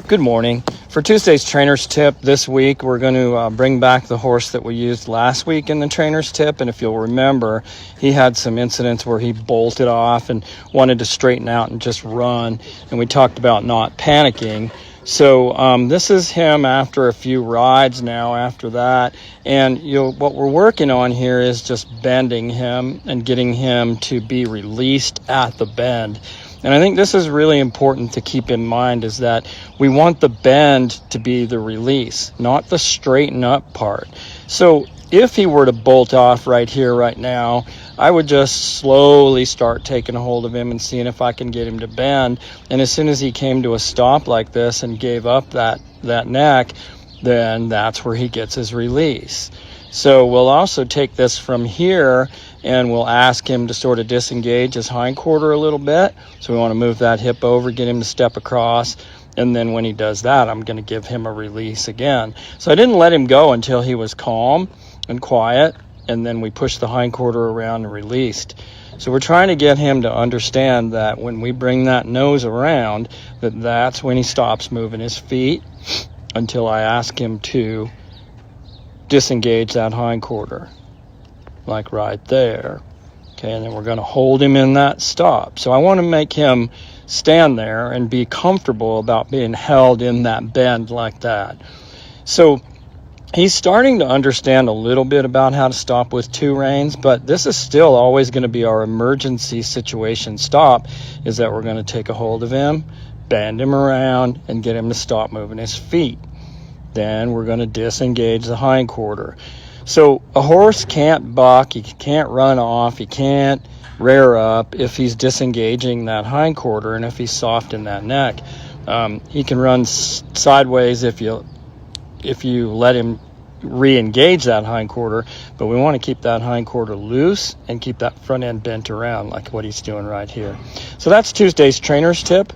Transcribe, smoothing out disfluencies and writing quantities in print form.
Good morning. For Tuesday's trainer's tip this week, we're going to bring back the horse that we used last week in the trainer's tip. And if you'll remember, he had some incidents where he bolted off and wanted to straighten out and just run. And we talked about not panicking. So this is him after a few rides now after that. And what we're working on here is just bending him and getting him to be released at the bend. And I think this is really important to keep in mind, is that we want the bend to be the release, not the straighten up part. So if he were to bolt off right here, right now, I would just slowly start taking a hold of him and seeing if I can get him to bend. And as soon as he came to a stop like this and gave up that neck, then that's where he gets his release. So we'll also take this from here and we'll ask him to sort of disengage his hindquarter a little bit. So we want to move that hip over, get him to step across. And then when he does that, I'm going to give him a release again. So I didn't let him go until he was calm and quiet. And then we pushed the hindquarter around and released. So we're trying to get him to understand that when we bring that nose around, that's when he stops moving his feet until I ask him to disengage that hindquarter, like right there. Okay, and then we're going to hold him in that stop. So I want to make him stand there and be comfortable about being held in that bend like that. So he's starting to understand a little bit about how to stop with two reins, but this is still always going to be our emergency situation stop, is that we're going to take a hold of him, bend him around, and get him to stop moving his feet. Then we're going to disengage the hindquarter. So a horse can't buck, he can't run off, he can't rear up if he's disengaging that hindquarter and if he's soft in that neck. He can run sideways if you let him re-engage that hindquarter, but we want to keep that hindquarter loose and keep that front end bent around like what he's doing right here. So that's Tuesday's trainer's tip.